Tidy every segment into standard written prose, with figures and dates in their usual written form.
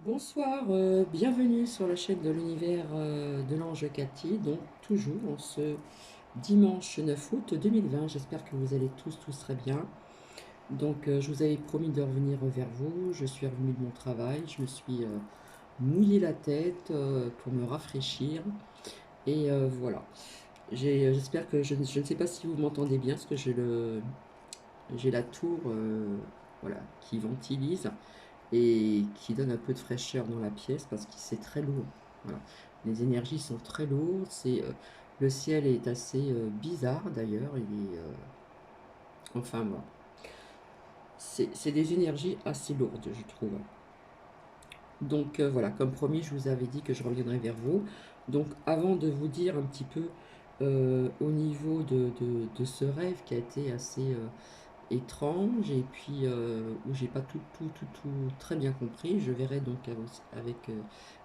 Bonsoir, bienvenue sur la chaîne de l'univers de l'ange Cathy, donc toujours en ce dimanche 9 août 2020. J'espère que vous allez tous très bien. Donc je vous avais promis de revenir vers vous, je suis revenue de mon travail, je me suis mouillé la tête pour me rafraîchir et voilà. J'espère que je ne sais pas si vous m'entendez bien parce que j'ai la tour voilà, qui ventilise et qui donne un peu de fraîcheur dans la pièce parce que c'est très lourd. Voilà. Les énergies sont très lourdes. Le ciel est assez bizarre d'ailleurs. Enfin bon, c'est des énergies assez lourdes, je trouve. Donc voilà, comme promis, je vous avais dit que je reviendrai vers vous. Donc avant de vous dire un petit peu au niveau de ce rêve qui a été assez étrange et puis où j'ai pas tout très bien compris. Je verrai donc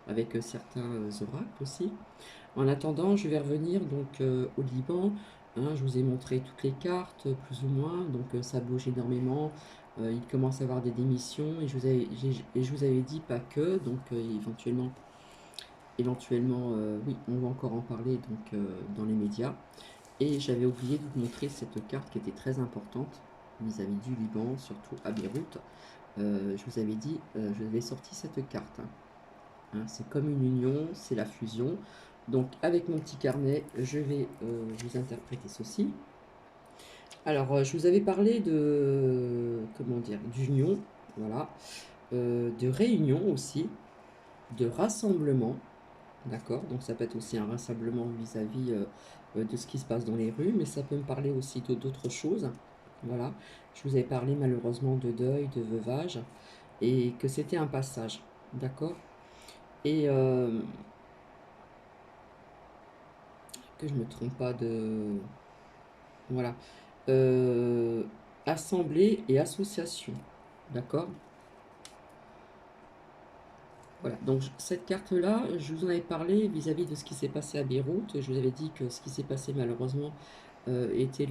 avec certains oracles aussi. En attendant, je vais revenir donc au Liban. Hein, je vous ai montré toutes les cartes, plus ou moins, donc ça bouge énormément. Il commence à y avoir des démissions et je vous avais dit pas que, donc éventuellement, oui, on va encore en parler donc dans les médias. Et j'avais oublié de vous montrer cette carte qui était très importante vis-à-vis du Liban, surtout à Beyrouth. Je vous avais dit, je vous avais sorti cette carte. Hein, c'est comme une union, c'est la fusion. Donc avec mon petit carnet, je vais vous interpréter ceci. Alors, je vous avais parlé de, comment dire, d'union, voilà, de réunion aussi, de rassemblement, d'accord? Donc ça peut être aussi un rassemblement vis-à-vis de ce qui se passe dans les rues, mais ça peut me parler aussi d'autres choses. Voilà, je vous avais parlé malheureusement de deuil, de veuvage, et que c'était un passage, d'accord? Et que je me trompe pas de... Voilà. Euh, Assemblée et association, d'accord? Voilà, donc cette carte-là, je vous en avais parlé vis-à-vis de ce qui s'est passé à Beyrouth. Je vous avais dit que ce qui s'est passé malheureusement était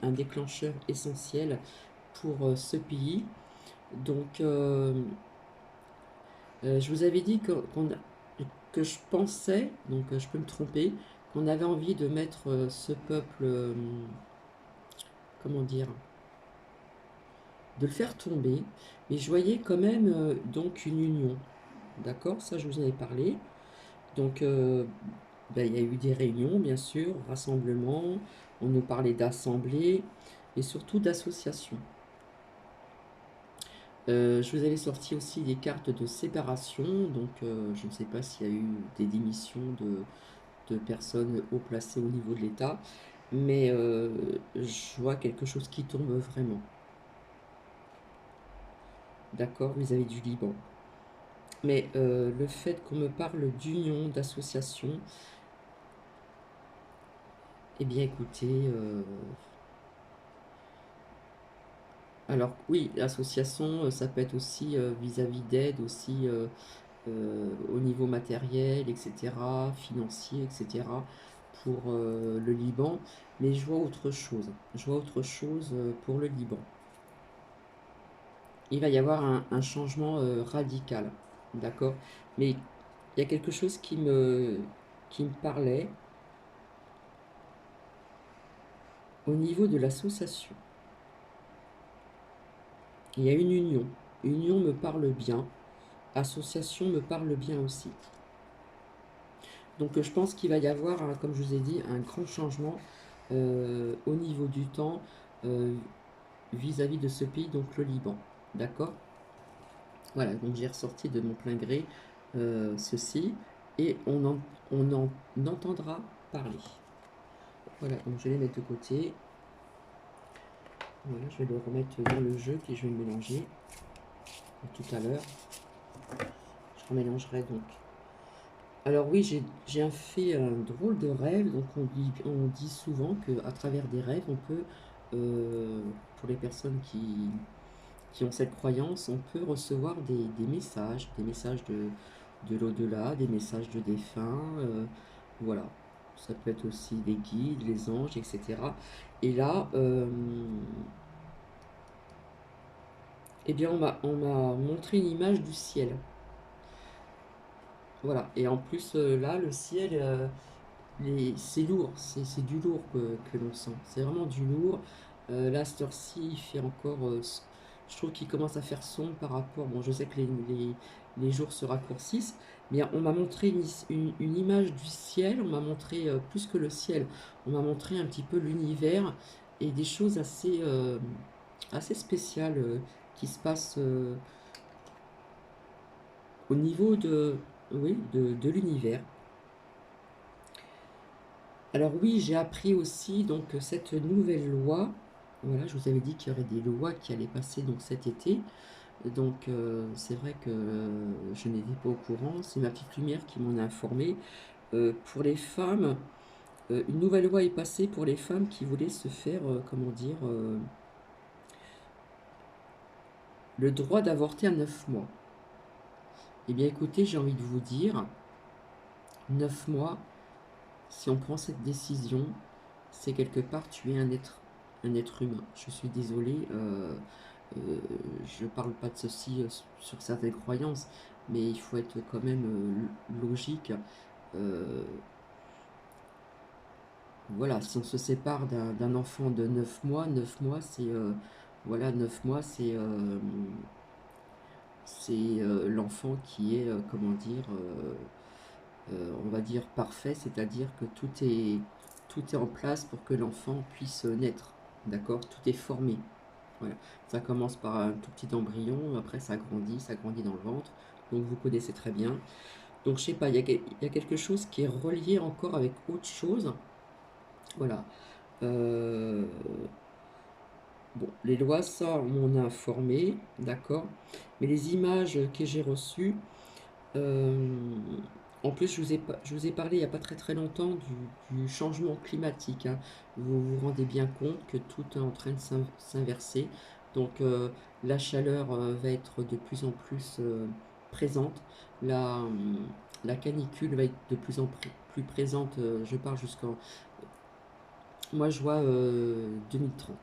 un déclencheur essentiel pour ce pays. Donc, je vous avais dit que je pensais, donc je peux me tromper, qu'on avait envie de mettre ce peuple, comment dire, de le faire tomber, mais je voyais quand même donc une union. D'accord? Ça, je vous en ai parlé. Donc, ben, il y a eu des réunions, bien sûr, rassemblements, on nous parlait d'assemblées et surtout d'associations. Je vous avais sorti aussi des cartes de séparation, donc je ne sais pas s'il y a eu des démissions de personnes haut placées au niveau de l'État, mais je vois quelque chose qui tombe vraiment, d'accord, vis-à-vis du Liban. Mais le fait qu'on me parle d'union, d'association, eh bien écoutez, alors oui, l'association, ça peut être aussi vis-à-vis d'aide aussi au niveau matériel, etc., financier, etc., pour le Liban. Mais je vois autre chose. Je vois autre chose pour le Liban. Il va y avoir un changement radical, d'accord? Mais il y a quelque chose qui me parlait au niveau de l'association. Il y a une union. Union me parle bien. Association me parle bien aussi. Donc je pense qu'il va y avoir, comme je vous ai dit, un grand changement au niveau du temps euh, vis-à-vis de ce pays, donc le Liban. D'accord? Voilà, donc j'ai ressorti de mon plein gré ceci et on en entendra parler. Voilà, donc je vais les mettre de côté. Voilà, je vais le remettre dans le jeu puis je vais le mélanger tout à l'heure. Je remélangerai donc. Alors oui, j'ai fait un drôle de rêve. Donc on dit souvent qu'à travers des rêves, on peut, euh, pour les personnes qui ont cette croyance, on peut recevoir des messages de l'au-delà, des messages de défunts. Voilà, ça peut être aussi des guides, les anges, etc. Et là, eh bien, on m'a montré une image du ciel. Voilà. Et en plus, là, le ciel, c'est lourd, c'est du lourd que l'on sent. C'est vraiment du lourd. Là, à cette heure-ci, il fait encore. Je trouve qu'il commence à faire sombre par rapport. Bon, je sais que les jours se raccourcissent, mais on m'a montré une image du ciel. On m'a montré plus que le ciel. On m'a montré un petit peu l'univers et des choses assez spéciales qui se passent au niveau oui, de l'univers. Alors oui, j'ai appris aussi donc cette nouvelle loi. Voilà, je vous avais dit qu'il y aurait des lois qui allaient passer donc cet été. Donc c'est vrai que je n'étais pas au courant. C'est ma petite lumière qui m'en a informé. Pour les femmes, une nouvelle loi est passée pour les femmes qui voulaient se faire, comment dire, le droit d'avorter à 9 mois. Eh bien écoutez, j'ai envie de vous dire, 9 mois, si on prend cette décision, c'est quelque part tuer un être humain. Je suis désolé, je parle pas de ceci sur certaines croyances, mais il faut être quand même logique. Euh, voilà, si on se sépare d'un enfant de 9 mois, 9 mois c'est voilà, 9 mois c'est l'enfant qui est comment dire on va dire parfait, c'est-à-dire que tout est en place pour que l'enfant puisse naître. D'accord? Tout est formé. Voilà. Ça commence par un tout petit embryon, après ça grandit dans le ventre. Donc vous connaissez très bien. Donc je sais pas, il y a quelque chose qui est relié encore avec autre chose. Voilà. Euh, bon, les lois, ça, on m'en a informé, d'accord. Mais les images que j'ai reçues, euh, en plus, je vous ai parlé il n'y a pas très très longtemps du changement climatique, hein. Vous vous rendez bien compte que tout est en train de s'inverser. Donc la chaleur va être de plus en plus présente. La canicule va être de plus en plus présente. Je parle jusqu'en... Moi, je vois 2030.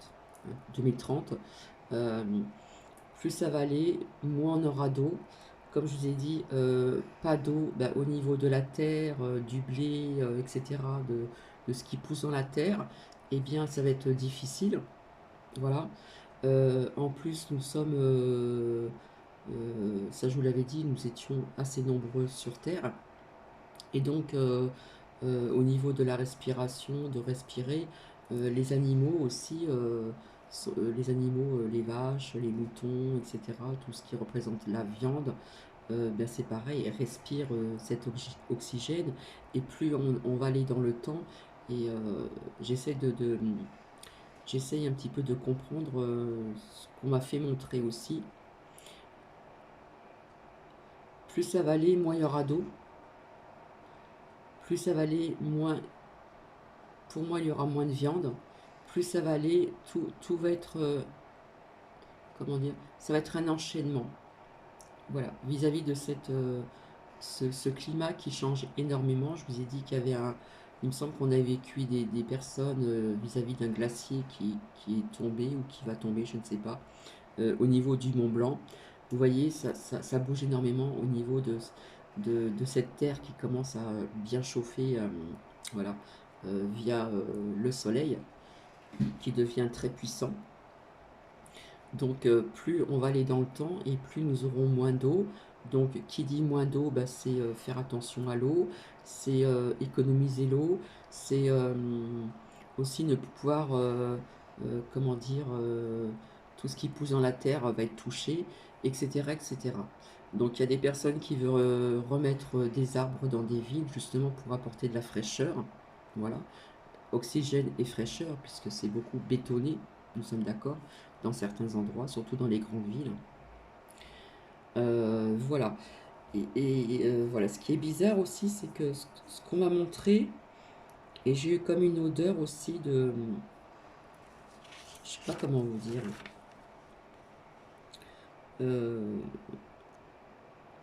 2030. Euh, plus ça va aller, moins on aura d'eau. Comme je vous ai dit, pas d'eau bah, au niveau de la terre, du blé, etc., de ce qui pousse dans la terre, eh bien ça va être difficile. Voilà. En plus, nous sommes, ça je vous l'avais dit, nous étions assez nombreux sur Terre. Et donc, au niveau de la respiration, de respirer, les animaux aussi, les animaux, les vaches, les moutons, etc., tout ce qui représente la viande, ben c'est pareil, elles respirent cet oxygène, et plus on va aller dans le temps, et j'essaie j'essaye un petit peu de comprendre ce qu'on m'a fait montrer aussi. Plus ça va aller, moins il y aura d'eau. Plus ça va aller, moins, pour moi, il y aura moins de viande. Plus ça va aller, tout va être, comment dire, ça va être un enchaînement. Voilà, vis-à-vis de ce climat qui change énormément. Je vous ai dit qu'il y avait il me semble qu'on avait vécu des personnes vis-à-vis d'un glacier qui est tombé ou qui va tomber, je ne sais pas, au niveau du Mont Blanc. Vous voyez, ça bouge énormément au niveau de cette terre qui commence à bien chauffer, voilà, via le soleil, qui devient très puissant. Donc plus on va aller dans le temps et plus nous aurons moins d'eau. Donc qui dit moins d'eau, bah, c'est faire attention à l'eau, c'est économiser l'eau, c'est aussi ne pouvoir, comment dire, tout ce qui pousse dans la terre va être touché, etc., etc. Donc il y a des personnes qui veulent remettre des arbres dans des villes justement pour apporter de la fraîcheur. Voilà, oxygène et fraîcheur, puisque c'est beaucoup bétonné, nous sommes d'accord, dans certains endroits, surtout dans les grandes villes. Voilà. Voilà, ce qui est bizarre aussi, c'est que ce qu'on m'a montré, et j'ai eu comme une odeur aussi de... Je sais pas comment vous dire. Euh,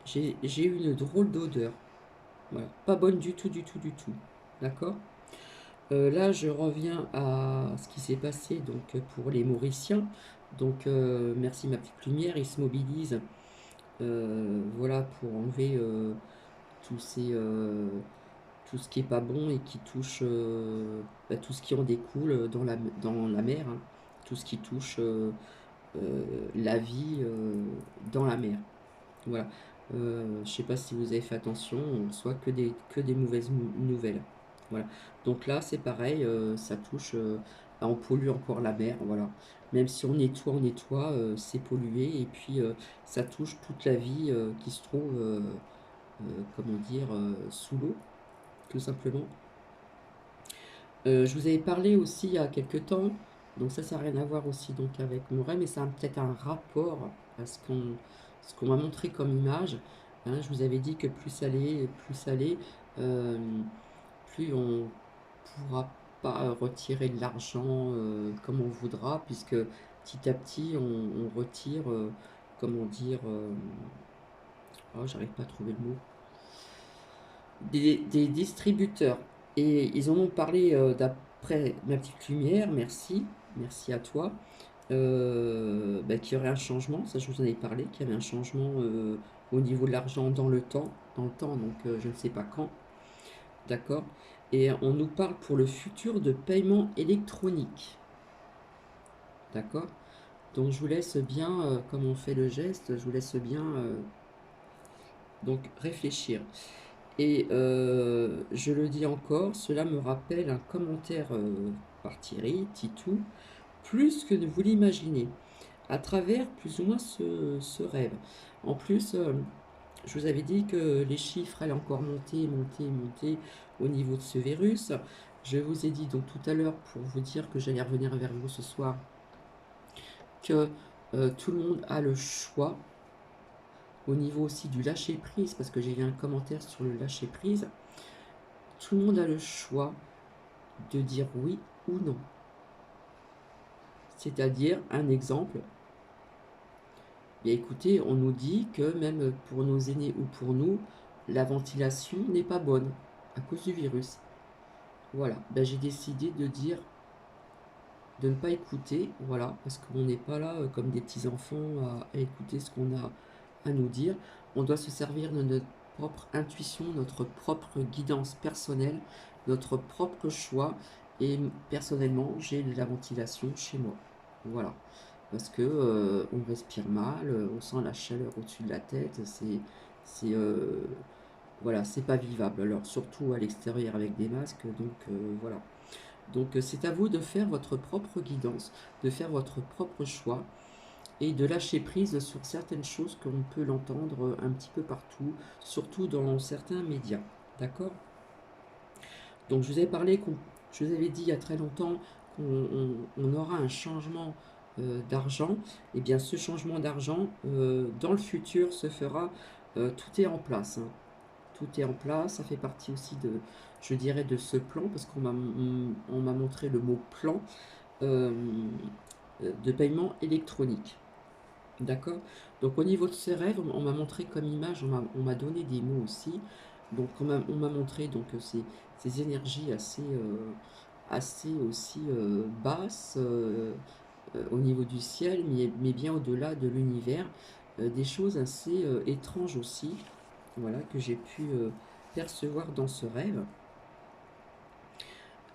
j'ai eu une drôle d'odeur. Voilà. Pas bonne du tout, du tout, du tout. D'accord. Là, je reviens à ce qui s'est passé donc, pour les Mauriciens. Donc, merci ma petite lumière, ils se mobilisent voilà, pour enlever tous ces, tout ce qui est pas bon et qui touche, bah, tout ce qui en découle dans la mer, hein, tout ce qui touche la vie dans la mer. Voilà. Je sais pas si vous avez fait attention, on reçoit que des mauvaises nouvelles. Voilà. Donc là, c'est pareil, ça touche, bah, on pollue encore la mer, voilà. Même si on nettoie, c'est pollué et puis ça touche toute la vie qui se trouve, comment dire, sous l'eau, tout simplement. Je vous avais parlé aussi il y a quelque temps, donc ça n'a rien à voir aussi donc avec mon rêve, mais ça a peut-être un rapport à ce qu'on m'a montré comme image. Hein. Je vous avais dit que plus ça allait, euh, plus on pourra pas retirer de l'argent comme on voudra, puisque petit à petit on retire, comment dire, oh, j'arrive pas à trouver le mot, des distributeurs. Et ils en ont parlé d'après ma petite lumière, merci, merci à toi, bah, qu'il y aurait un changement, ça je vous en ai parlé, qu'il y avait un changement au niveau de l'argent dans le temps, donc je ne sais pas quand, d'accord. Et on nous parle pour le futur de paiement électronique, d'accord. Donc je vous laisse bien, comme on fait le geste, je vous laisse bien donc réfléchir. Et je le dis encore, cela me rappelle un commentaire par Thierry, Titou, plus que vous l'imaginez, à travers plus ou moins ce rêve. En plus, je vous avais dit que les chiffres allaient encore monter, monter, monter au niveau de ce virus. Je vous ai dit donc tout à l'heure, pour vous dire que j'allais revenir vers vous ce soir, que tout le monde a le choix, au niveau aussi du lâcher-prise, parce que j'ai eu un commentaire sur le lâcher-prise. Tout le monde a le choix de dire oui ou non. C'est-à-dire, un exemple, bien écoutez, on nous dit que même pour nos aînés ou pour nous, la ventilation n'est pas bonne à cause du virus. Voilà, ben, j'ai décidé de dire, de ne pas écouter, voilà, parce qu'on n'est pas là comme des petits-enfants à écouter ce qu'on a à nous dire. On doit se servir de notre propre intuition, notre propre guidance personnelle, notre propre choix. Et personnellement, j'ai de la ventilation chez moi. Voilà. Parce que on respire mal, on sent la chaleur au-dessus de la tête, c'est voilà, c'est pas vivable. Alors surtout à l'extérieur avec des masques, donc voilà. Donc c'est à vous de faire votre propre guidance, de faire votre propre choix et de lâcher prise sur certaines choses qu'on peut l'entendre un petit peu partout, surtout dans certains médias. D'accord. Donc je vous ai parlé, je vous avais dit il y a très longtemps qu'on aura un changement d'argent. Et bien ce changement d'argent, dans le futur, se fera, tout est en place. Hein. Tout est en place, ça fait partie aussi de, je dirais, de ce plan, parce on m'a montré le mot plan euh, de paiement électronique. D'accord. Donc au niveau de ces rêves, on m'a montré comme image, on m'a donné des mots aussi. Donc on m'a montré donc ces énergies assez, assez aussi basses au niveau du ciel, mais bien au-delà de l'univers. Des choses assez étranges aussi, voilà, que j'ai pu percevoir dans ce rêve.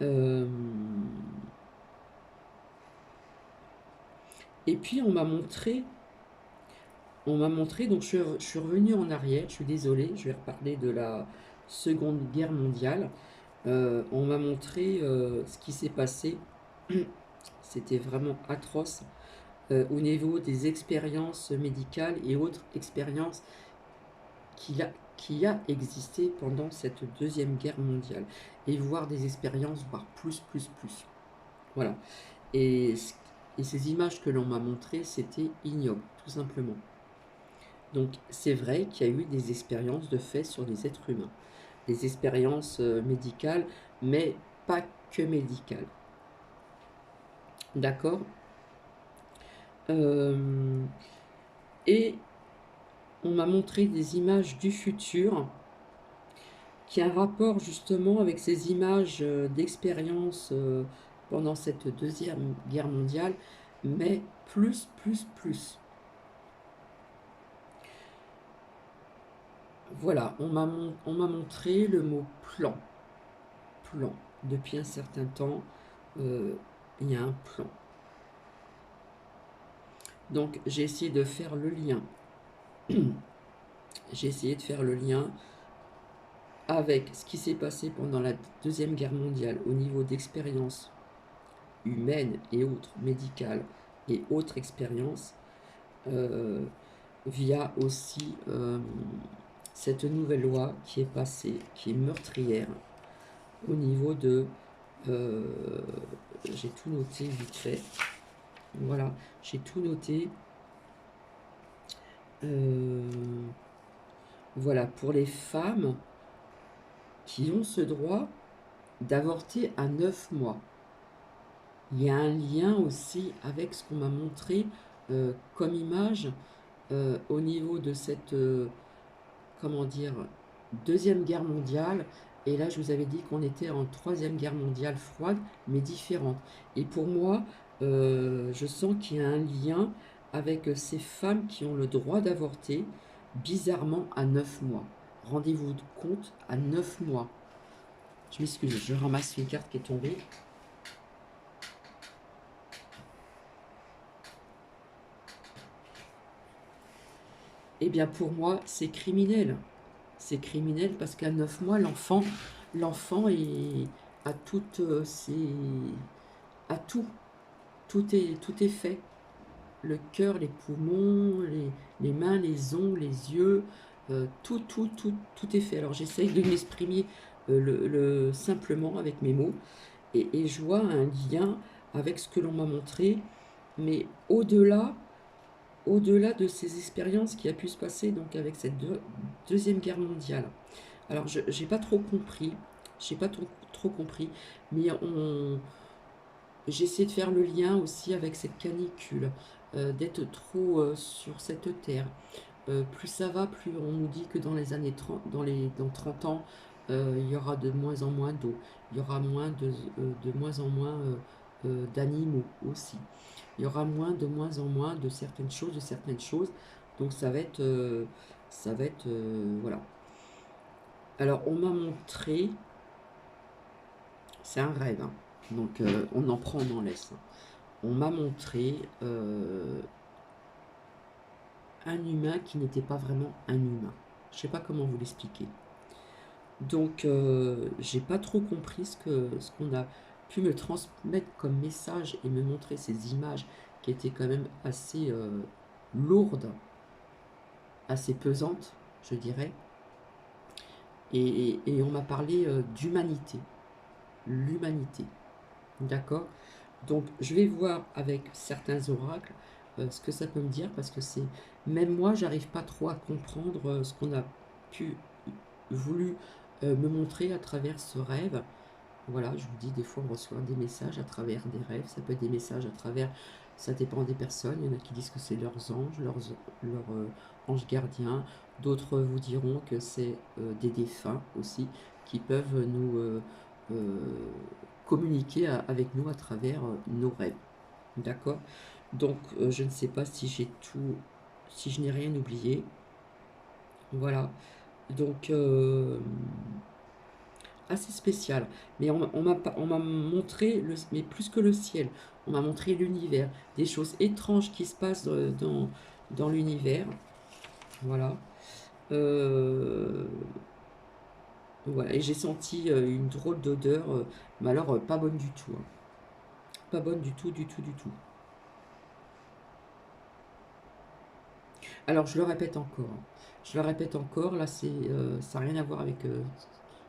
Euh, et puis on m'a montré, donc je suis revenu en arrière, je suis désolé, je vais reparler de la Seconde Guerre mondiale. On m'a montré ce qui s'est passé, c'était vraiment atroce au niveau des expériences médicales et autres expériences qui a existé pendant cette Deuxième Guerre mondiale. Et voir des expériences, voire plus, plus, plus. Voilà. Et, et ces images que l'on m'a montrées, c'était ignoble, tout simplement. Donc c'est vrai qu'il y a eu des expériences de fait sur des êtres humains, des expériences médicales, mais pas que médicales. D'accord. Et on m'a montré des images du futur qui a un rapport justement avec ces images d'expérience pendant cette Deuxième Guerre mondiale, mais plus, plus, plus. Voilà, on m'a montré le mot plan. Plan. Depuis un certain temps, euh, il y a un plan. Donc j'ai essayé de faire le lien. J'ai essayé de faire le lien avec ce qui s'est passé pendant la Deuxième Guerre mondiale au niveau d'expériences humaines et autres, médicales et autres expériences, euh, via aussi cette nouvelle loi qui est passée, qui est meurtrière au niveau de... euh, j'ai tout noté vite fait. Voilà, j'ai tout noté. Voilà, pour les femmes qui ont ce droit d'avorter à 9 mois. Il y a un lien aussi avec ce qu'on m'a montré comme image au niveau de cette, comment dire, Deuxième Guerre mondiale. Et là, je vous avais dit qu'on était en Troisième Guerre mondiale froide, mais différente. Et pour moi, je sens qu'il y a un lien avec ces femmes qui ont le droit d'avorter, bizarrement à 9 mois. Rendez-vous compte, à 9 mois. Je m'excuse, je ramasse une carte qui est tombée. Eh bien, pour moi, c'est criminel. C'est criminel parce qu'à 9 mois, l'enfant est à toutes ses... à tout. Tout est fait. Le cœur, les poumons, les mains, les ongles, les yeux, tout est fait. Alors j'essaye de m'exprimer simplement avec mes mots et je vois un lien avec ce que l'on m'a montré, mais au-delà de ces expériences qui a pu se passer donc avec cette Deuxième Guerre mondiale. Alors je n'ai pas trop compris, trop compris, mais j'essaie de faire le lien aussi avec cette canicule, d'être trop sur cette terre. Plus ça va, plus on nous dit que dans les années 30, dans 30 ans, il y aura de moins en moins d'eau, il y aura de moins en moins d'animaux aussi. Il y aura de moins en moins de certaines choses. Donc ça va être, voilà. Alors on m'a montré, c'est un rêve, hein. Donc on en prend, on en laisse. On m'a montré un humain qui n'était pas vraiment un humain. Je sais pas comment vous l'expliquer. Donc j'ai pas trop compris ce qu'on a pu me transmettre comme message et me montrer ces images qui étaient quand même assez lourdes, assez pesantes, je dirais. Et on m'a parlé d'humanité, l'humanité. D'accord? Donc je vais voir avec certains oracles ce que ça peut me dire parce que c'est même moi j'arrive pas trop à comprendre ce qu'on a pu voulu me montrer à travers ce rêve. Voilà, je vous dis, des fois on reçoit des messages à travers des rêves, ça peut être des messages à travers, ça dépend des personnes, il y en a qui disent que c'est leurs anges, leurs anges gardiens, d'autres vous diront que c'est des défunts aussi, qui peuvent nous euh, communiquer avec nous à travers nos rêves. D'accord? Donc je ne sais pas si j'ai tout, si je n'ai rien oublié. Voilà. Donc assez spécial. Mais on m'a montré, mais plus que le ciel, on m'a montré l'univers, des choses étranges qui se passent dans l'univers. Voilà. Euh, voilà. Et j'ai senti une drôle d'odeur, mais alors pas bonne du tout, hein. Pas bonne du tout, du tout, du tout. Alors je le répète encore, hein. Je le répète encore, là ça n'a rien à voir avec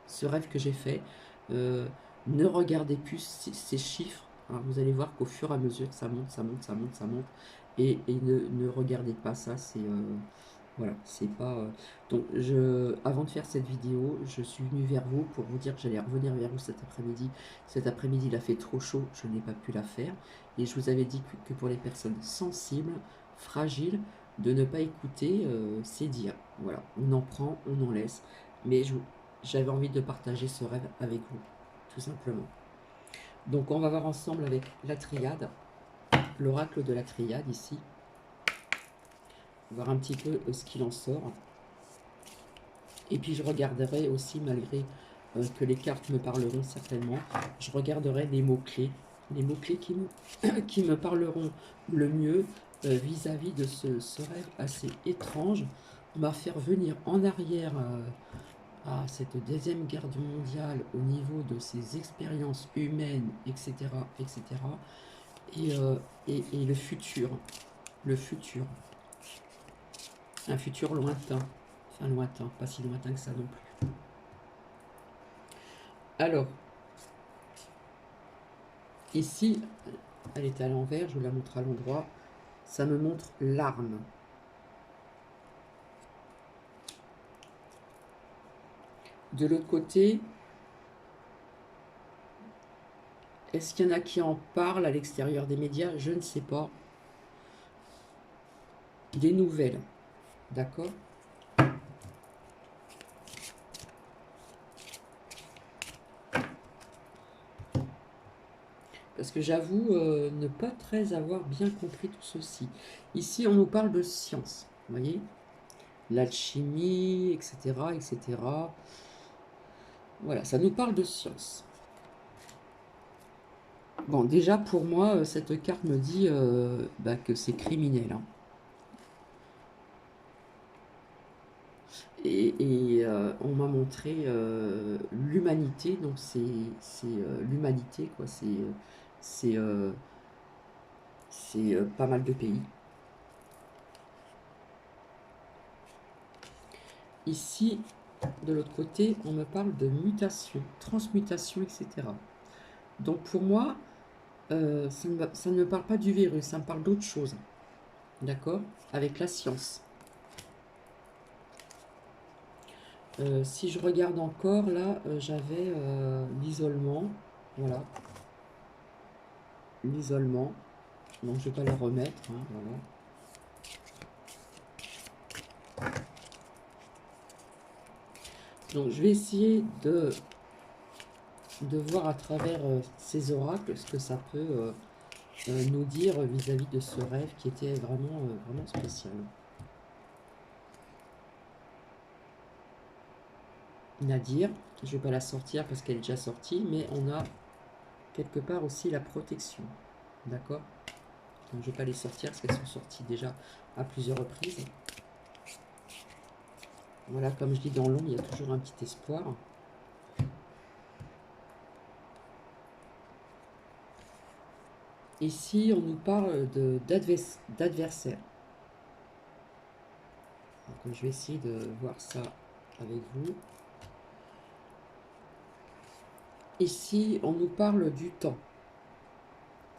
ce rêve que j'ai fait. Euh, ne regardez plus ces chiffres, hein. Vous allez voir qu'au fur et à mesure ça monte, ça monte, ça monte, ça monte. Et ne regardez pas ça, c'est voilà, c'est pas. Donc avant de faire cette vidéo, je suis venu vers vous pour vous dire que j'allais revenir vers vous cet après-midi. Cet après-midi, il a fait trop chaud, je n'ai pas pu la faire. Et je vous avais dit que pour les personnes sensibles, fragiles, de ne pas écouter ces dires. Voilà, on en prend, on en laisse. Mais j'avais envie de partager ce rêve avec vous, tout simplement. Donc on va voir ensemble avec la triade, l'oracle de la triade ici. Voir un petit peu ce qu'il en sort. Et puis je regarderai aussi, malgré que les cartes me parleront certainement, je regarderai les mots-clés qui me parleront le mieux vis-à-vis de ce rêve assez étrange. On va faire venir en arrière à cette deuxième guerre mondiale au niveau de ses expériences humaines, etc., etc. Et, et le futur, un futur lointain, enfin lointain, pas si lointain que ça non plus. Alors, ici, elle est à l'envers, je vous la montre à l'endroit, ça me montre l'arme. De l'autre côté, est-ce qu'il y en a qui en parlent à l'extérieur des médias? Je ne sais pas. Des nouvelles, d'accord? Parce que j'avoue ne pas très avoir bien compris tout ceci. Ici, on nous parle de science, vous voyez? L'alchimie, etc., etc. Voilà, ça nous parle de science. Bon, déjà, pour moi, cette carte me dit que c'est criminel, hein. Et on m'a montré l'humanité, donc c'est l'humanité, quoi. C'est euh, c'est pas mal de pays. Ici, de l'autre côté, on me parle de mutation, transmutation, etc. Donc pour moi, ça ne me parle pas du virus, ça me parle d'autre chose. D'accord? Avec la science. Si je regarde encore, là, j'avais l'isolement. Voilà, l'isolement. Donc je ne vais pas la remettre, hein, voilà. Donc je vais essayer de voir à travers ces oracles ce que ça peut nous dire vis-à-vis de ce rêve qui était vraiment, vraiment spécial. Nadir, je ne vais pas la sortir parce qu'elle est déjà sortie, mais on a quelque part aussi la protection. D'accord? Donc je ne vais pas les sortir parce qu'elles sont sorties déjà à plusieurs reprises. Voilà, comme je dis, dans l'ombre, il y a toujours un petit espoir. Ici, on nous parle d'adversaire. Donc je vais essayer de voir ça avec vous. Ici, on nous parle du temps.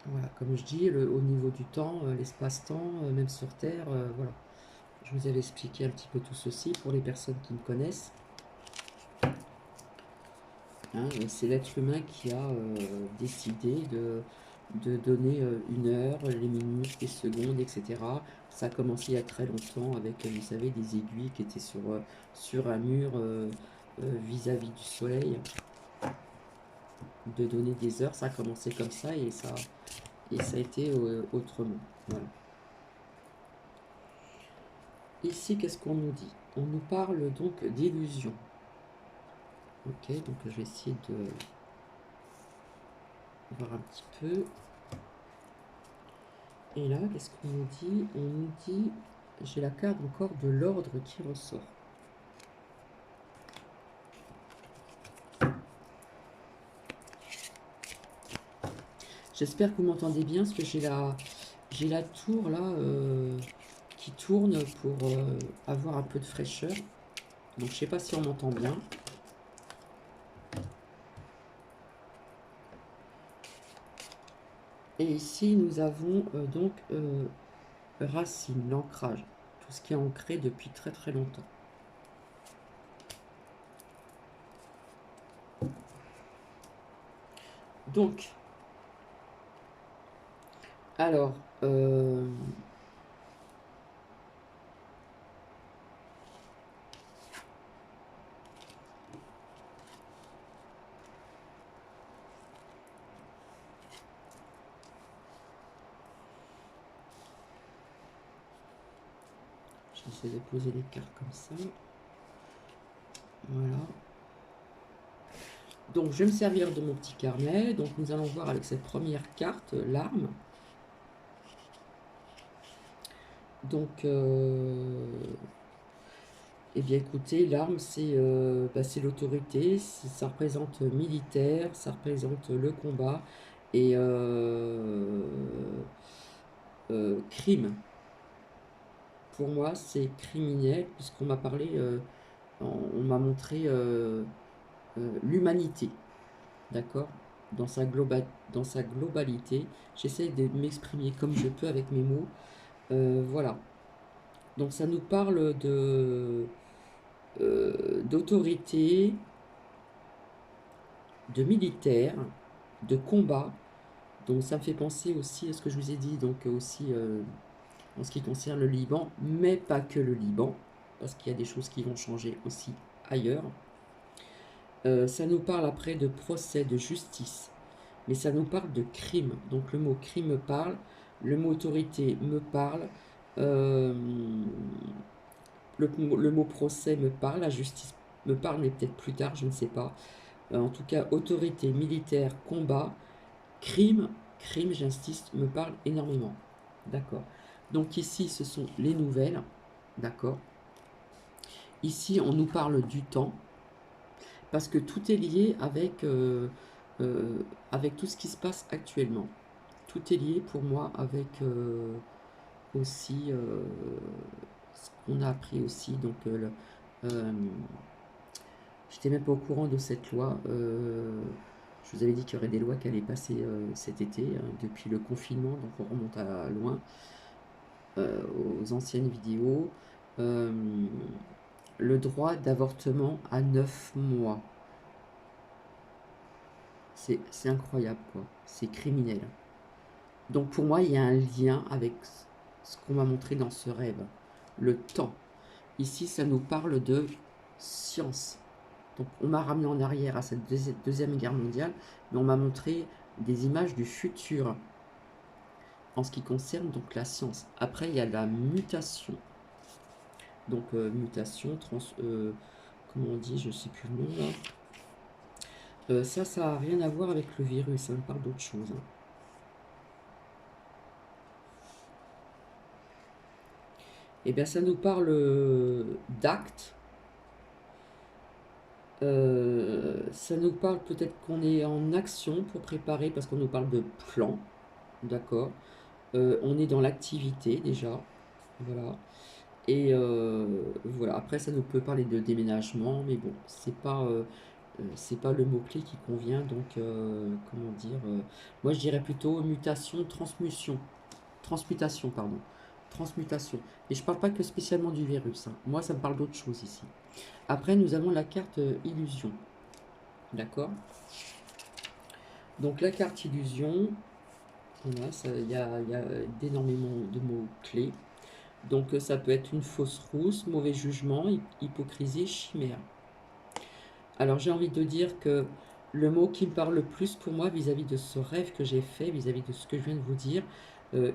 Voilà, comme je dis, au niveau du temps, l'espace-temps, même sur Terre, voilà. Je vous avais expliqué un petit peu tout ceci pour les personnes qui me connaissent. Hein, c'est l'être humain qui a décidé de donner une heure, les minutes, les secondes, etc. Ça a commencé il y a très longtemps avec, vous savez, des aiguilles qui étaient sur un mur vis-à-vis du soleil. De donner des heures, ça a commencé comme ça et ça a été autrement. Voilà. Ici, qu'est-ce qu'on nous dit? On nous parle donc d'illusion. Ok, donc je vais essayer de voir un petit peu. Et là, qu'est-ce qu'on nous dit? On nous dit, j'ai la carte encore de l'ordre qui ressort. J'espère que vous m'entendez bien, parce que j'ai la tour là qui tourne pour avoir un peu de fraîcheur. Donc je sais pas si on m'entend bien. Et ici, nous avons donc racine, l'ancrage, tout ce qui est ancré depuis très très longtemps. Donc, alors, j'essaie de poser les cartes comme ça. Donc, je vais me servir de mon petit carnet. Donc, nous allons voir avec cette première carte, l'arme. Donc, eh bien, écoutez, l'arme, c'est l'autorité. Ça représente militaire, ça représente le combat et crime. Pour moi, c'est criminel, puisqu'on m'a parlé, on m'a montré l'humanité, d'accord? Dans sa globalité. J'essaie de m'exprimer comme je peux avec mes mots. Voilà. Donc ça nous parle d'autorité, de militaire, de combat. Donc ça me fait penser aussi à ce que je vous ai dit, donc aussi en ce qui concerne le Liban, mais pas que le Liban, parce qu'il y a des choses qui vont changer aussi ailleurs. Ça nous parle après de procès, de justice, mais ça nous parle de crime. Donc le mot crime me parle, le mot autorité me parle, euh, le mot procès me parle, la justice me parle, mais peut-être plus tard, je ne sais pas. En tout cas, autorité, militaire, combat, crime, crime, j'insiste, me parle énormément. D'accord. Donc ici, ce sont les nouvelles. D'accord. Ici, on nous parle du temps, parce que tout est lié avec tout ce qui se passe actuellement. Tout est lié pour moi avec aussi ce qu'on a appris aussi. Donc, euh, j'étais même pas au courant de cette loi. Je vous avais dit qu'il y aurait des lois qui allaient passer cet été, depuis le confinement, donc on remonte à loin, aux anciennes vidéos. Euh, le droit d'avortement à 9 mois. C'est incroyable, quoi. C'est criminel. Donc pour moi, il y a un lien avec ce qu'on m'a montré dans ce rêve. Le temps. Ici, ça nous parle de science. Donc on m'a ramené en arrière à cette deuxième guerre mondiale, mais on m'a montré des images du futur en ce qui concerne donc la science. Après, il y a la mutation. Donc mutation, comment on dit, je ne sais plus le nom là. Ça n'a rien à voir avec le virus, ça me parle d'autre chose, hein. Eh bien, ça nous parle d'actes. Ça nous parle peut-être qu'on est en action pour préparer, parce qu'on nous parle de plan, d'accord. On est dans l'activité déjà, voilà. Et voilà, après ça nous peut parler de déménagement, mais bon, c'est pas le mot-clé qui convient, donc comment dire, moi je dirais plutôt mutation, transmutation, pardon, transmutation. Et je parle pas que spécialement du virus, hein. Moi ça me parle d'autre chose ici. Après nous avons la carte illusion, d'accord. Donc la carte illusion, voilà, il y a d'énormément de mots-clés. Donc ça peut être une fausse rousse, mauvais jugement, hypocrisie, chimère. Alors j'ai envie de dire que le mot qui me parle le plus pour moi vis-à-vis de ce rêve que j'ai fait, vis-à-vis de ce que je viens de vous dire,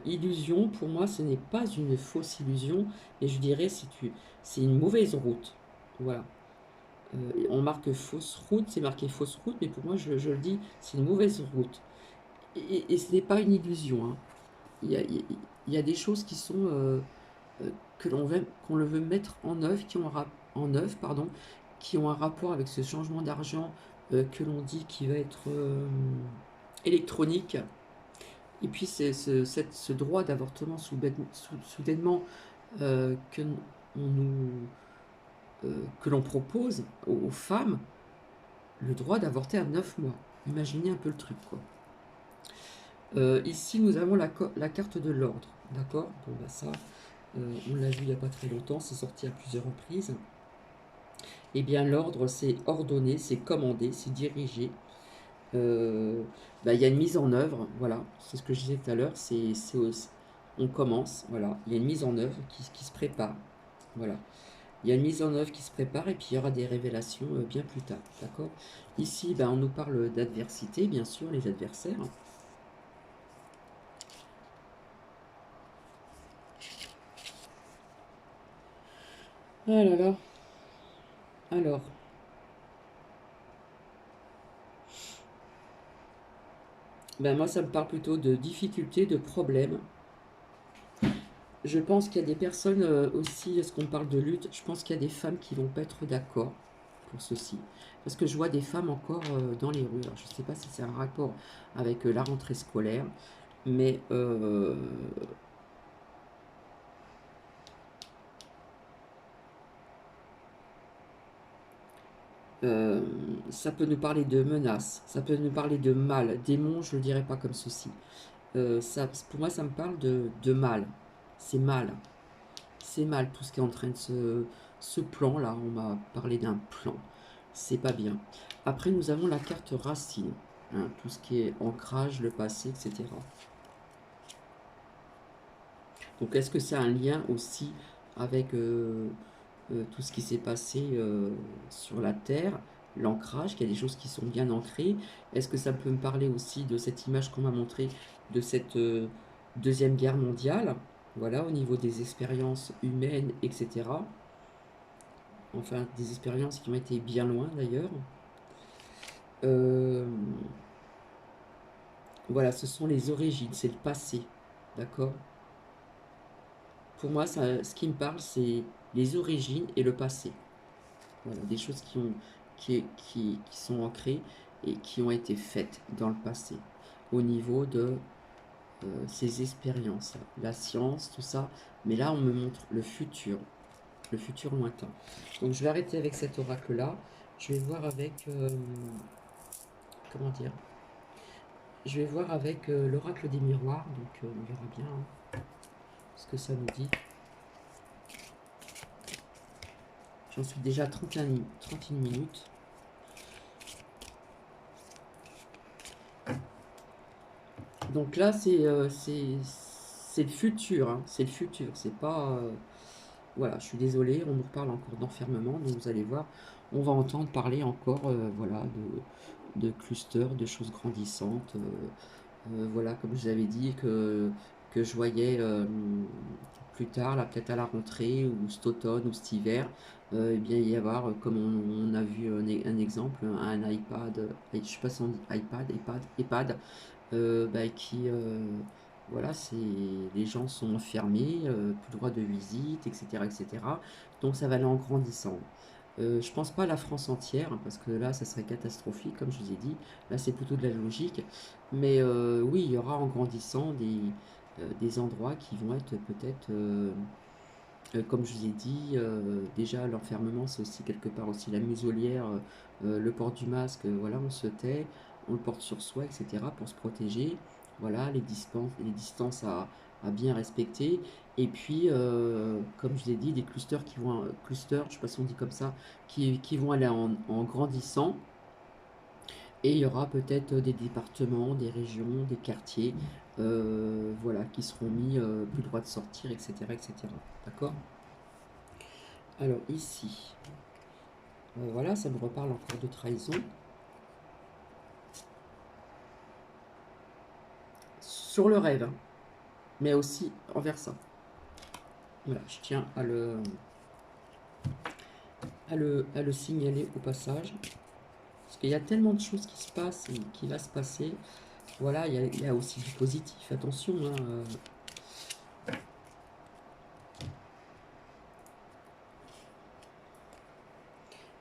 illusion, pour moi ce n'est pas une fausse illusion, et je dirais c'est une mauvaise route. Voilà. On marque fausse route, c'est marqué fausse route, mais pour moi je le dis, c'est une mauvaise route. Et ce n'est pas une illusion, hein. Il y a des choses qui sont qu'on le veut mettre en œuvre, en œuvre, pardon, qui ont un rapport avec ce changement d'argent que l'on dit qui va être électronique. Et puis c'est ce droit d'avortement soudainement que on nous que l'on propose aux femmes, le droit d'avorter à 9 mois. Imaginez un peu le truc, quoi. Ici, nous avons la carte de l'ordre. D'accord. Bon, bah ça, on l'a vu il n'y a pas très longtemps, c'est sorti à plusieurs reprises. Eh bien, l'ordre, c'est ordonné, c'est commandé, c'est dirigé. Bah, il y a une mise en œuvre, voilà, c'est ce que je disais tout à l'heure, on commence, voilà, il y a une mise en œuvre qui se prépare, voilà. Il y a une mise en œuvre qui se prépare et puis il y aura des révélations bien plus tard, d'accord. Ici, bah, on nous parle d'adversité, bien sûr, les adversaires. Ah là là. Alors, Ben moi, ça me parle plutôt de difficultés, de problèmes. Je pense qu'il y a des personnes aussi, est-ce qu'on parle de lutte? Je pense qu'il y a des femmes qui vont pas être d'accord pour ceci. Parce que je vois des femmes encore dans les rues. Alors, je ne sais pas si c'est un rapport avec la rentrée scolaire, mais euh, ça peut nous parler de menaces, ça peut nous parler de mal. Démon, je ne le dirais pas comme ceci. Ça, pour moi, ça me parle de mal. C'est mal. C'est mal tout ce qui est en train de ce plan là. On m'a parlé d'un plan. C'est pas bien. Après, nous avons la carte racine. Hein, tout ce qui est ancrage, le passé, etc. Donc, est-ce que ça a un lien aussi avec tout ce qui s'est passé sur la Terre, l'ancrage, qu'il y a des choses qui sont bien ancrées? Est-ce que ça peut me parler aussi de cette image qu'on m'a montrée de cette Deuxième Guerre mondiale? Voilà, au niveau des expériences humaines, etc. Enfin, des expériences qui ont été bien loin d'ailleurs. Euh, voilà, ce sont les origines, c'est le passé. D'accord? Pour moi, ça, ce qui me parle, c'est les origines et le passé. Voilà, des choses qui sont ancrées et qui ont été faites dans le passé, au niveau de ces expériences, la science, tout ça. Mais là, on me montre le futur lointain. Donc, je vais arrêter avec cet oracle-là. Je vais voir avec, comment dire, je vais voir avec l'oracle des miroirs, donc on verra bien hein, ce que ça nous dit. J'en suis déjà à 31 minutes. Donc là, c'est le futur, hein, c'est le futur, c'est pas... voilà, je suis désolée, on nous parle encore d'enfermement, donc vous allez voir, on va entendre parler encore voilà, de clusters, de choses grandissantes. Voilà, comme je vous avais dit, que je voyais plus tard, là peut-être à la rentrée, ou cet automne, ou cet hiver, eh bien il y avoir, comme on a vu un exemple, un iPad, je sais pas si on dit iPad, bah, qui, voilà, c'est, les gens sont enfermés, plus droit de visite, etc., etc. Donc ça va aller en grandissant. Je pense pas à la France entière, hein, parce que là, ça serait catastrophique, comme je vous ai dit. Là, c'est plutôt de la logique. Mais oui, il y aura en grandissant des endroits qui vont être peut-être, comme je vous ai dit, déjà l'enfermement, c'est aussi quelque part aussi la muselière, le port du masque, voilà, on se tait, on le porte sur soi, etc., pour se protéger. Voilà, les distances à bien respecter. Et puis, comme je vous ai dit, des clusters qui vont, clusters, je ne sais pas si on dit comme ça, qui vont aller en grandissant. Et il y aura peut-être des départements, des régions, des quartiers, voilà, qui seront mis plus droit de sortir, etc., etc. D'accord? Alors ici, voilà, ça me reparle encore de trahison. Sur le rêve, hein, mais aussi envers ça. Voilà, je tiens à le signaler au passage. Parce qu'il y a tellement de choses qui se passent et qui va se passer. Voilà, il y a aussi du positif, attention. Hein,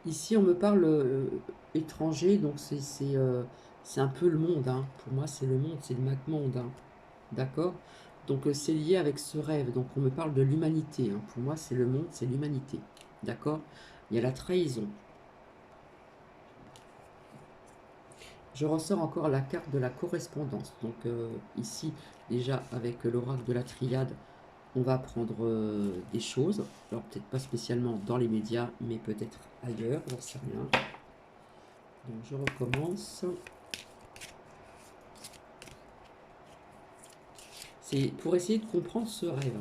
Ici, on me parle étranger, donc c'est un peu le monde. Hein. Pour moi, c'est le monde, c'est le monde. Hein. D'accord? Donc, c'est lié avec ce rêve. Donc, on me parle de l'humanité. Hein. Pour moi, c'est le monde, c'est l'humanité. D'accord? Il y a la trahison. Je ressors encore la carte de la correspondance. Donc, ici, déjà, avec l'oracle de la triade, on va apprendre des choses. Alors, peut-être pas spécialement dans les médias, mais peut-être ailleurs, j'en sais rien. Donc, je recommence. C'est pour essayer de comprendre ce rêve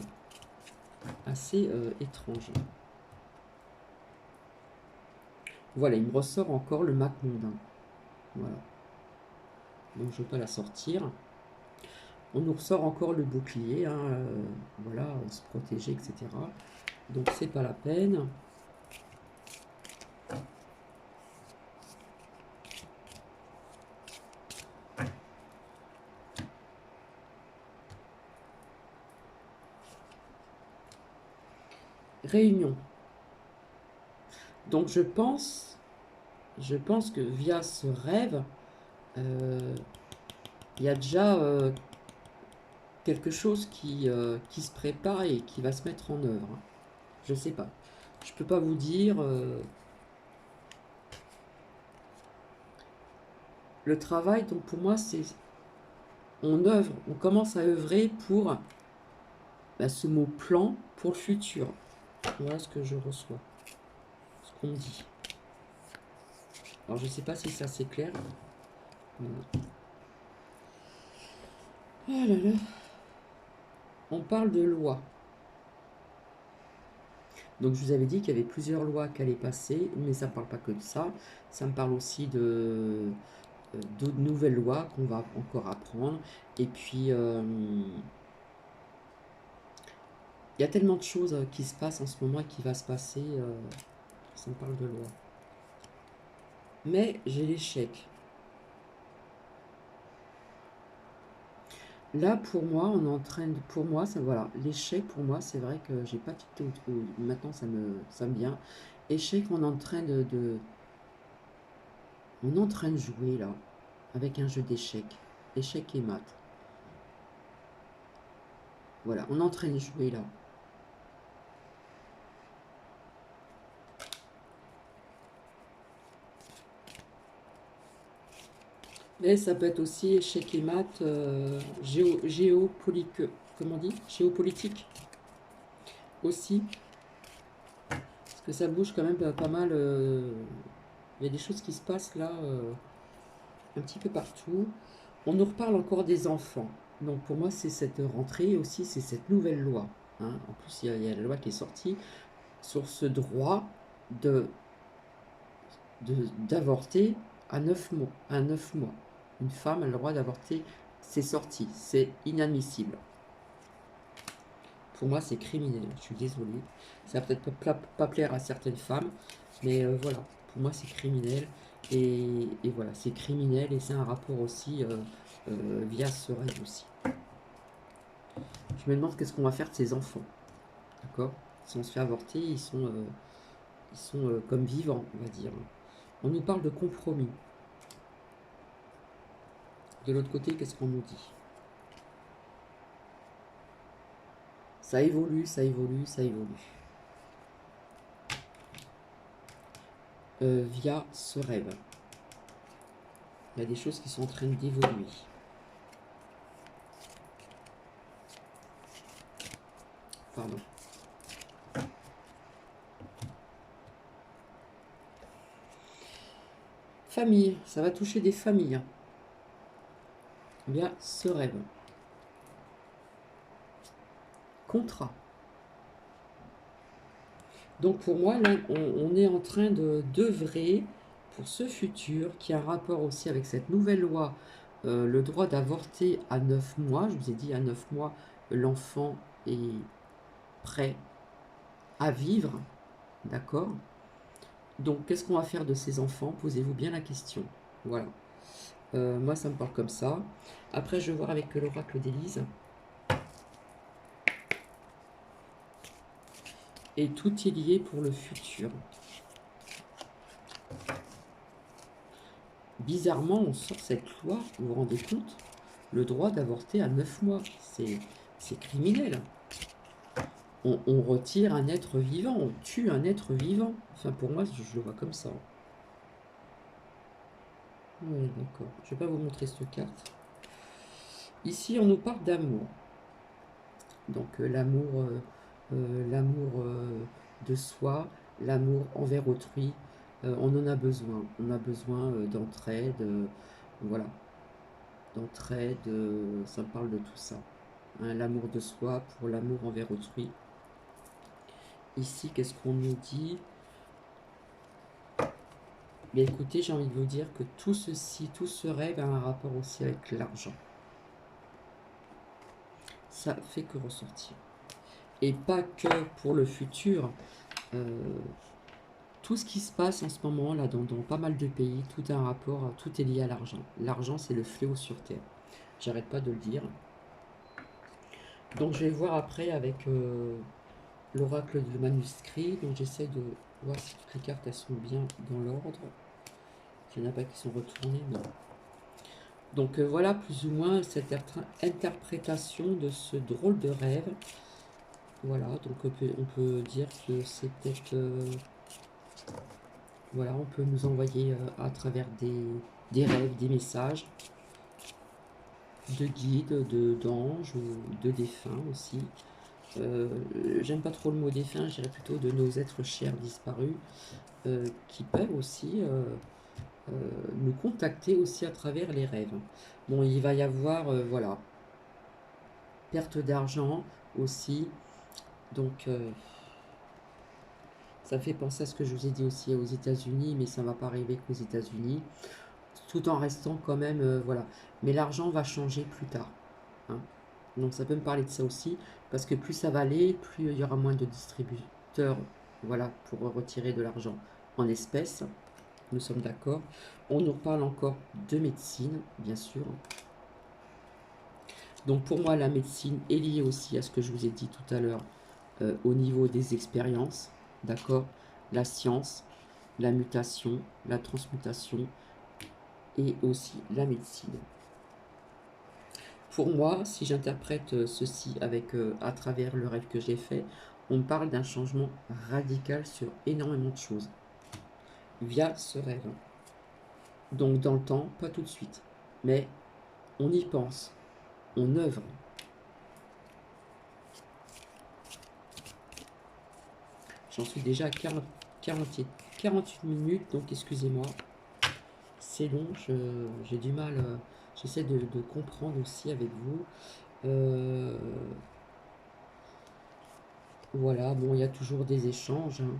assez étrange. Voilà, il me ressort encore le Mac mondain. Voilà. Donc je ne vais pas la sortir. On nous ressort encore le bouclier, hein, voilà, se protéger, etc. Donc c'est pas la peine. réunion. Donc je pense que via ce rêve, il y a déjà quelque chose qui se prépare et qui va se mettre en œuvre. Je sais pas. Je peux pas vous dire. Le travail, donc pour moi, c'est on commence à œuvrer pour ce mot plan pour le futur. Voilà ce que je reçois, ce qu'on me dit. Alors je sais pas si ça c'est clair. Voilà. Oh là là. On parle de loi. Donc je vous avais dit qu'il y avait plusieurs lois qui allaient passer, mais ça ne parle pas que de ça. Ça me parle aussi de d'autres nouvelles lois qu'on va encore apprendre. Et puis, il y a tellement de choses qui se passent en ce moment et qui va se passer. Ça me parle de loi. Mais j'ai l'échec. Là, pour moi, on est en train de... Pour moi, ça, voilà, l'échec, pour moi, c'est vrai que j'ai pas tout... Maintenant, ça me vient. Échec, on est en train on est en train de jouer, là, avec un jeu d'échecs. Échec et maths. Voilà, on est en train de jouer, là. Mais ça peut être aussi échec et maths, comment on dit? Géopolitique aussi. Parce que ça bouge quand même pas mal. Il y a des choses qui se passent là, un petit peu partout. On nous reparle encore des enfants. Donc pour moi, c'est cette rentrée aussi, c'est cette nouvelle loi. Hein. En plus, il y a la loi qui est sortie sur ce droit de d'avorter à 9 mois. À 9 mois. Une femme a le droit d'avorter, c'est sorti, c'est inadmissible. Pour moi, c'est criminel, je suis désolée. Ça va peut-être pas plaire à certaines femmes, mais voilà, pour moi, c'est criminel. Et voilà, c'est criminel et c'est un rapport aussi via ce rêve aussi. Je me demande qu'est-ce qu'on va faire de ces enfants. D'accord? Si on se fait avorter, ils sont comme vivants, on va dire. On nous parle de compromis. De l'autre côté, qu'est-ce qu'on nous dit? Ça évolue, ça évolue, ça évolue. Via ce rêve. Il y a des choses qui sont en train d'évoluer. Pardon. Famille, ça va toucher des familles. Via ce rêve. Contrat. Donc pour moi, là, on est en train d'œuvrer pour ce futur qui a un rapport aussi avec cette nouvelle loi, le droit d'avorter à 9 mois. Je vous ai dit à 9 mois, l'enfant est prêt à vivre. D'accord? Donc qu'est-ce qu'on va faire de ces enfants? Posez-vous bien la question. Voilà. Moi, ça me parle comme ça. Après, je vais voir avec l'oracle d'Élise. Et tout est lié pour le futur. Bizarrement, on sort cette loi, vous vous rendez compte? Le droit d'avorter à 9 mois. C'est criminel. On retire un être vivant, on tue un être vivant. Enfin, pour moi, je le vois comme ça. Oui, d'accord. Je ne vais pas vous montrer cette carte. Ici, on nous parle d'amour. Donc, l'amour de soi, l'amour envers autrui. On en a besoin. On a besoin d'entraide. Voilà. D'entraide. Ça me parle de tout ça. Hein, l'amour de soi pour l'amour envers autrui. Ici, qu'est-ce qu'on nous dit? Mais écoutez, j'ai envie de vous dire que tout ceci, tout ce rêve a un rapport aussi avec l'argent. Ça fait que ressortir. Et pas que pour le futur. Tout ce qui se passe en ce moment là dans pas mal de pays, tout a un rapport, tout est lié à l'argent. L'argent, c'est le fléau sur Terre. J'arrête pas de le dire. Donc je vais voir après avec l'oracle de manuscrit. Donc j'essaie de voir si toutes les cartes elles sont bien dans l'ordre. Il n'y en a pas qui sont retournées, mais... Donc voilà plus ou moins cette interprétation de ce drôle de rêve. Voilà, donc on peut dire que c'est peut-être... voilà, on peut nous envoyer à travers des rêves, des messages de guides, d'anges ou de défunts aussi. J'aime pas trop le mot défunt, je dirais plutôt de nos êtres chers disparus qui peuvent aussi nous contacter aussi à travers les rêves. Bon, il va y avoir, voilà, perte d'argent aussi, donc ça fait penser à ce que je vous ai dit aussi aux États-Unis, mais ça ne va pas arriver qu'aux États-Unis, tout en restant quand même, voilà. Mais l'argent va changer plus tard, hein. Donc ça peut me parler de ça aussi, parce que plus ça va aller, plus il y aura moins de distributeurs, voilà, pour retirer de l'argent en espèces. Nous sommes d'accord. On nous parle encore de médecine, bien sûr. Donc pour moi, la médecine est liée aussi à ce que je vous ai dit tout à l'heure au niveau des expériences, d'accord? La science, la mutation, la transmutation et aussi la médecine. Pour moi, si j'interprète ceci avec, à travers le rêve que j'ai fait, on parle d'un changement radical sur énormément de choses via ce rêve. Donc dans le temps, pas tout de suite, mais on y pense, on œuvre. J'en suis déjà à 48 minutes, donc excusez-moi. C'est long, j'ai du mal, j'essaie de comprendre aussi avec vous. Voilà, bon, il y a toujours des échanges, hein.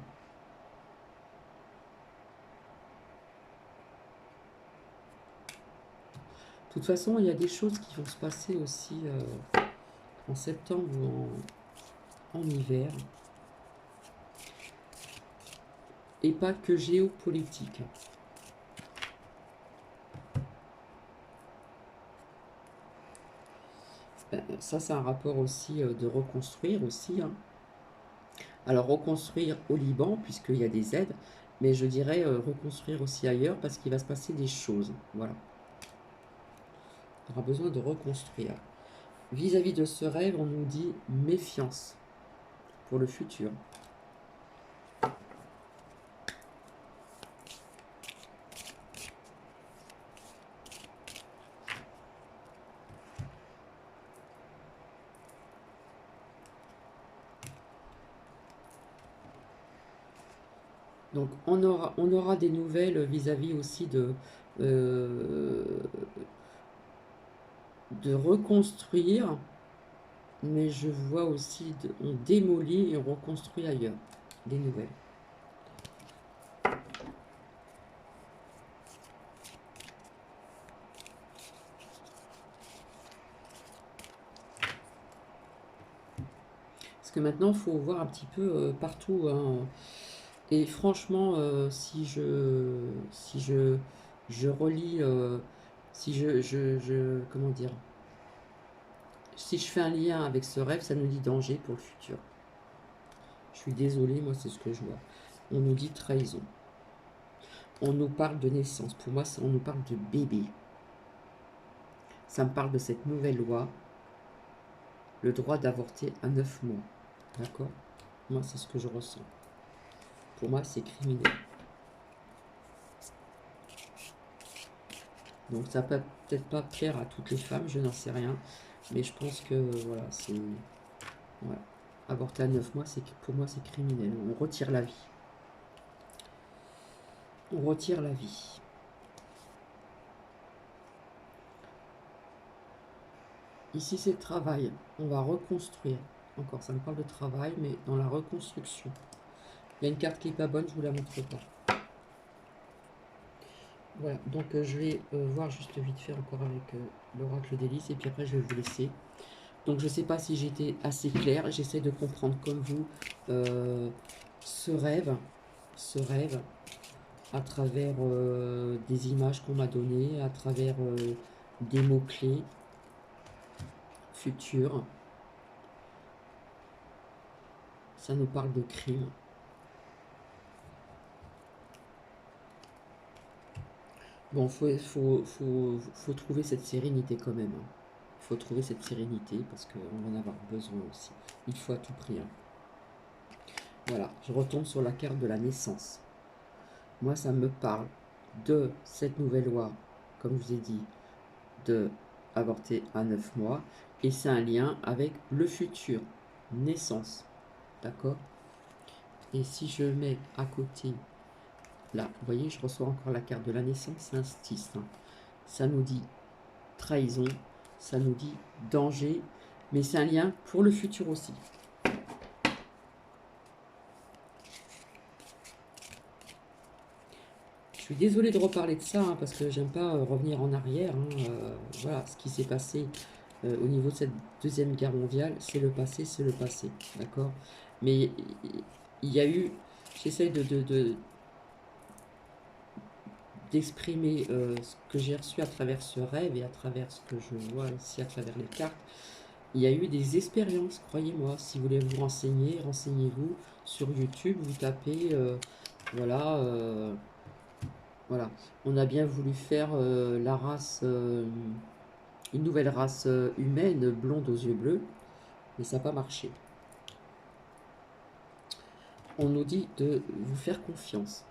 De toute façon, il y a des choses qui vont se passer aussi en septembre ou en hiver. Et pas que géopolitique. Ça, c'est un rapport aussi de reconstruire aussi, hein. Alors, reconstruire au Liban, puisqu'il y a des aides, mais je dirais reconstruire aussi ailleurs, parce qu'il va se passer des choses. Voilà. On aura besoin de reconstruire. Vis-à-vis de ce rêve, on nous dit méfiance pour le futur. Donc on aura des nouvelles vis-à-vis aussi euh, de reconstruire, mais je vois aussi on démolit et on reconstruit ailleurs. Des nouvelles. Parce que maintenant, il faut voir un petit peu partout, hein. Et franchement, je relis, si comment dire, si je fais un lien avec ce rêve, ça nous dit danger pour le futur. Je suis désolée, moi c'est ce que je vois. On nous dit trahison. On nous parle de naissance. Pour moi, on nous parle de bébé. Ça me parle de cette nouvelle loi, le droit d'avorter à 9 mois. D'accord? Moi, c'est ce que je ressens. Pour moi, c'est criminel. Donc ça peut peut-être pas plaire à toutes les femmes, je n'en sais rien. Mais je pense que voilà, c'est... Voilà. Avorter à 9 mois, pour moi, c'est criminel. On retire la vie. On retire la vie. Ici, c'est le travail. On va reconstruire. Encore, ça me parle de travail, mais dans la reconstruction. Il y a une carte qui n'est pas bonne, je ne vous la montre pas. Voilà, donc je vais voir juste vite fait encore avec l'oracle d'Hélice, et puis après je vais vous laisser. Donc je ne sais pas si j'étais assez claire, j'essaie de comprendre comme vous ce rêve à travers des images qu'on m'a données, à travers des mots-clés futurs. Ça nous parle de crime. Bon, faut trouver cette sérénité quand même. Il faut trouver cette sérénité parce qu'on va en avoir besoin aussi. Il faut à tout prix. Hein. Voilà, je retombe sur la carte de la naissance. Moi, ça me parle de cette nouvelle loi, comme je vous ai dit, de avorter à 9 mois. Et c'est un lien avec le futur, naissance. D'accord? Et si je mets à côté, là, vous voyez, je reçois encore la carte de la naissance, c'est un 6. Hein. Ça nous dit trahison, ça nous dit danger, mais c'est un lien pour le futur aussi. Je suis désolée de reparler de ça, hein, parce que j'aime pas revenir en arrière. Hein, voilà, ce qui s'est passé au niveau de cette Deuxième Guerre mondiale, c'est le passé, d'accord? Mais il y a eu, j'essaye d'exprimer ce que j'ai reçu à travers ce rêve et à travers ce que je vois ici à travers les cartes. Il y a eu des expériences, croyez-moi. Si vous voulez vous renseigner, renseignez-vous sur YouTube, vous tapez, voilà, voilà. On a bien voulu faire la race, une nouvelle race humaine, blonde aux yeux bleus, mais ça n'a pas marché. On nous dit de vous faire confiance.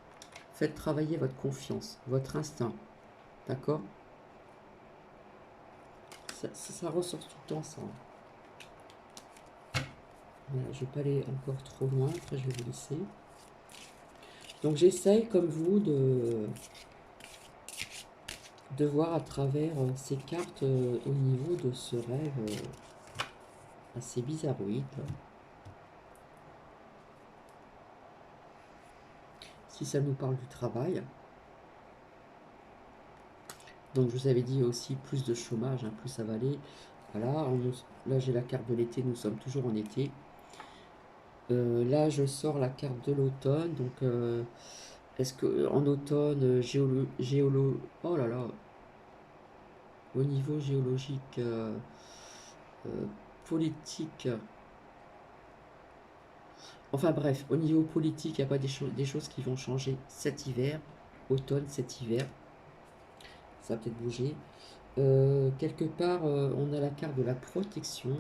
Faites travailler votre confiance, votre instinct. D'accord? Ça ressort tout le temps, ça. Voilà, je ne vais pas aller encore trop loin, après je vais vous laisser. Donc j'essaye, comme vous, de voir à travers ces cartes au niveau de ce rêve assez bizarroïde. Si ça nous parle du travail. Donc je vous avais dit aussi plus de chômage, hein, plus ça va aller. Voilà, là j'ai la carte de l'été, nous sommes toujours en été. Là je sors la carte de l'automne, donc est-ce que en automne, oh là là, au niveau géologique, politique, enfin bref, au niveau politique, il n'y a pas des choses qui vont changer cet hiver, automne, cet hiver, ça va peut-être bouger. Quelque part, on a la carte de la protection.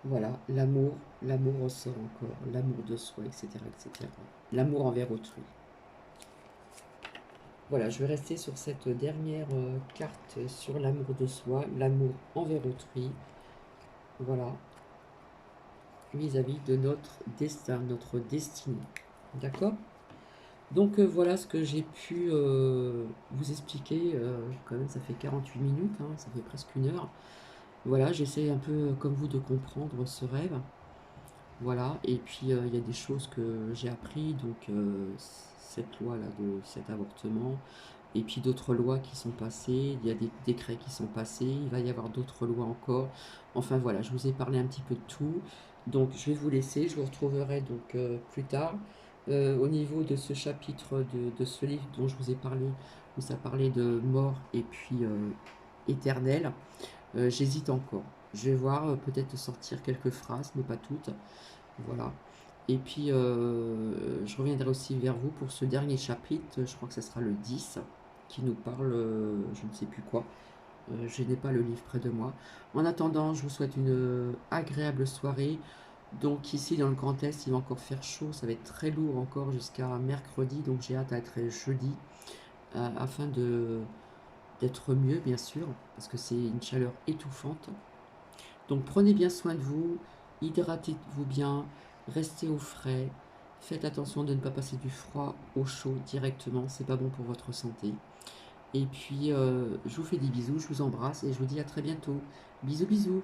Voilà, l'amour ressort encore, l'amour de soi, etc., etc. L'amour envers autrui. Voilà, je vais rester sur cette dernière carte sur l'amour de soi, l'amour envers autrui. Voilà, vis-à-vis de notre destin, notre destinée. D'accord? Donc voilà ce que j'ai pu vous expliquer. Quand même, ça fait 48 minutes, hein, ça fait presque 1 heure. Voilà, j'essaie un peu comme vous de comprendre ce rêve. Voilà, et puis il y a des choses que j'ai appris, donc cette loi-là de cet avortement, et puis d'autres lois qui sont passées, il y a des décrets qui sont passés, il va y avoir d'autres lois encore. Enfin voilà, je vous ai parlé un petit peu de tout, donc je vais vous laisser, je vous retrouverai donc plus tard. Au niveau de ce chapitre de ce livre dont je vous ai parlé, où ça parlait de mort et puis éternel, j'hésite encore. Je vais voir, peut-être sortir quelques phrases, mais pas toutes. Voilà. Et puis, je reviendrai aussi vers vous pour ce dernier chapitre, je crois que ce sera le 10, qui nous parle, je ne sais plus quoi. Je n'ai pas le livre près de moi. En attendant, je vous souhaite une agréable soirée. Donc ici, dans le Grand Est, il va encore faire chaud, ça va être très lourd encore jusqu'à mercredi, donc j'ai hâte d'être jeudi, afin d'être mieux, bien sûr, parce que c'est une chaleur étouffante. Donc prenez bien soin de vous, hydratez-vous bien, restez au frais, faites attention de ne pas passer du froid au chaud directement, c'est pas bon pour votre santé. Et puis je vous fais des bisous, je vous embrasse et je vous dis à très bientôt. Bisous bisous.